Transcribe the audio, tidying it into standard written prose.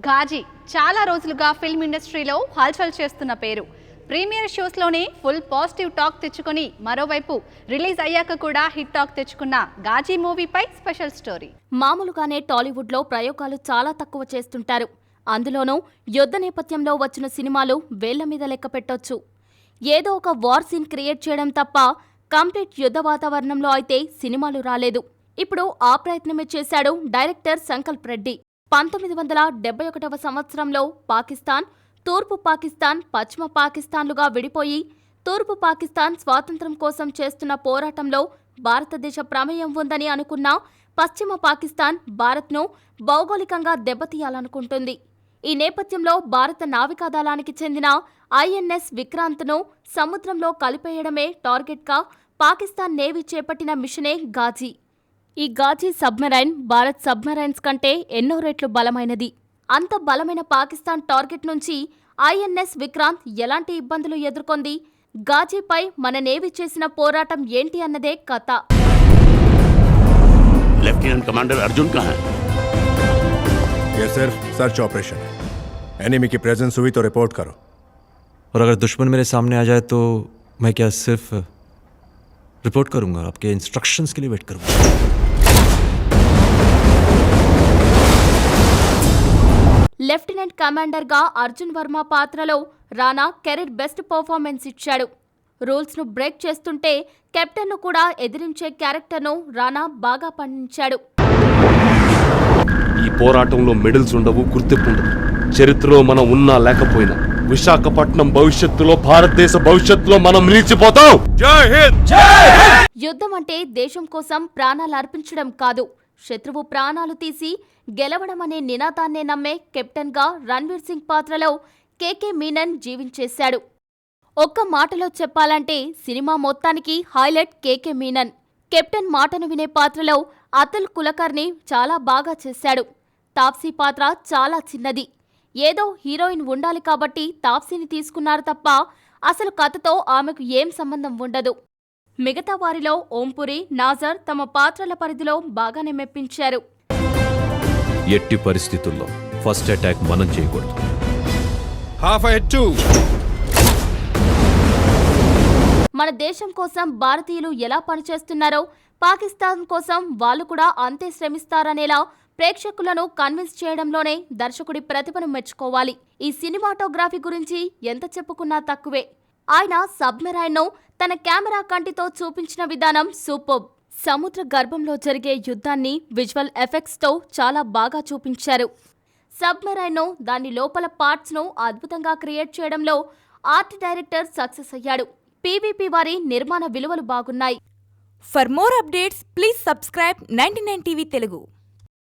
ఘాజీ చాలా రోజులుగా ఫిల్మ్ ఇండస్ట్రీలో హల్చల్ చేస్తున్న పేరు. ప్రీమియర్ షోస్లోనే ఫుల్ పాజిటివ్ టాక్ తెచ్చుకొని మరోవైపు రిలీజ్ అయ్యాక కూడా హిట్ టాక్ తెచ్చుకున్న ఘాజీ మూవీపై స్పెషల్ స్టోరీ. మామూలుగానే టాలీవుడ్లో ప్రయోగాలు చాలా తక్కువ చేస్తుంటారు. అందులోనూ యుద్ధ నేపథ్యంలో వచ్చిన సినిమాలు వేళ్ల మీద లెక్క పెట్టొచ్చు. ఏదో ఒక వార్ సీన్ క్రియేట్ చేయడం తప్ప కంప్లీట్ యుద్ధ వాతావరణంలో అయితే సినిమాలు రాలేదు. ఇప్పుడు ఆ ప్రయత్నమే చేశాడు డైరెక్టర్ సంకల్ప్ రెడ్డి. 1971వ సంవత్సరంలో పాకిస్తాన్, తూర్పు పాకిస్తాన్, పశ్చిమ పాకిస్తాన్లుగా విడిపోయి తూర్పు పాకిస్తాన్ స్వాతంత్ర్యం కోసం చేస్తున్న పోరాటంలో భారతదేశ ప్రమేయం ఉందని అనుకున్న పశ్చిమ పాకిస్తాన్ భారత్ను భౌగోళికంగా దెబ్బతీయాలనుకుంటుంది. ఈ నేపథ్యంలో భారత నావికాదళానికి చెందిన ఐఎన్ఎస్ విక్రాంత్ను సముద్రంలో కలిపేయడమే టార్గెట్గా పాకిస్తాన్ నేవీ చేపట్టిన మిషనే ఘాజీ. ఈ ఘాజీ సబ్మెరైన్ భారత్ సబ్మెరైన్స్ కంటే ఎన్నో రెట్లు బలమైనది. అంత బలమైన పాకిస్తాన్ టార్గెట్ నుంచి ఐఎన్ఎస్ విక్రాంత్ ఎలాంటి ఇబ్బందులు ఎదుర్కొంది, ఘాజీపై మన నేవీ చేసిన పోరాటం ఏంటి అన్నదే కథ. लेफ्टिनेंट कमांडर अर्जुन कहाँ है? ये सिर्फ सर्च ऑपरेशन है. एनिमी की प्रेजेंस हुई तो रिपोर्ट करो. और अगर दुश्मन मेरे सामने आ जाए तो मैं क्या सिर्फ रिपोर्ट करूंगा? आपके इंस्ट्रक्शंस के लिए वेट करूंगा. లెఫ్టినెంట్ కమాండర్గా అర్జున్ వర్మ పాత్రలో రానా కెరీర్ బెస్ట్ పర్ఫార్మెన్స్ ఇచ్చాడు. రూల్స్ను బ్రేక్ చేస్తుంటే కెప్టెన్ను కూడా ఎదిరించే క్యారెక్టర్ను రానా బాగా పండించాడు. ఈ పోరాటంలో మెడల్స్ ఉండవు, గుర్తింపు ఉండదు. చరిత్రలో మనం ఉన్నా లేకపోయినా విశాఖపట్నం భవిష్యత్తులో, భారతదేశ భవిష్యత్తులో మనం నిలిచిపోతాం. జై హింద్. యుద్ధం అంటే దేశం కోసం ప్రాణాలు అర్పించడం కాదు, శత్రువు ప్రాణాలు తీసి గెలవడం అనే నినాదాన్నే నమ్మే కెప్టెన్గా రణ్వీర్ సింగ్ పాత్రలో కేకే మీనన్ జీవించేశాడు. ఒక్క మాటలో చెప్పాలంటే సినిమా మొత్తానికి హైలైట్ కేకే మీనన్. కెప్టెన్ మాటను వినే పాత్రలో అతుల్ కులకర్ని చాలా బాగా చేశాడు. తాప్సీ పాత్ర చాలా చిన్నది. ఏదో హీరోయిన్ ఉండాలి కాబట్టి తాప్సీని తీసుకున్నారు తప్ప అసలు కథతో ఆమెకు ఏం సంబంధం ఉండదు. మిగతా వారిలో ఓంపురి, నాజర్ తమ పాత్రల పరిధిలో బాగానే మెప్పించారు. ఎట్టి పరిస్థితుల్లో ఫస్ట్ అటాక్ మనం చేయకూడదు. మన దేశం కోసం భారతీయులు ఎలా పనిచేస్తున్నారో పాకిస్తాన్ కోసం వాళ్ళు కూడా అంతే శ్రమిస్తారనేలా ప్రేక్షకులను కన్విన్స్ చేయడంలోనే దర్శకుడి ప్రతిభను మెచ్చుకోవాలి. ఈ సినిమాటోగ్రఫీ గురించి ఎంత చెప్పుకున్నా తక్కువే. ఆయన సబ్మెరైన్ను తన కెమెరా కంటితో చూపించిన విధానం సూపర్బ్. సముద్ర గర్భంలో జరిగే యుద్ధాన్ని విజువల్ ఎఫెక్ట్స్తో చాలా బాగా చూపించారు. సబ్మెరైన్ను, దాని లోపల పార్ట్స్ను అద్భుతంగా క్రియేట్ చేయడంలో ఆర్ట్ డైరెక్టర్ సక్సెస్ అయ్యాడు. పీవీపీ వారి నిర్మాణ విలువలు బాగున్నాయి. For more updates, please subscribe 99 TV Telugu.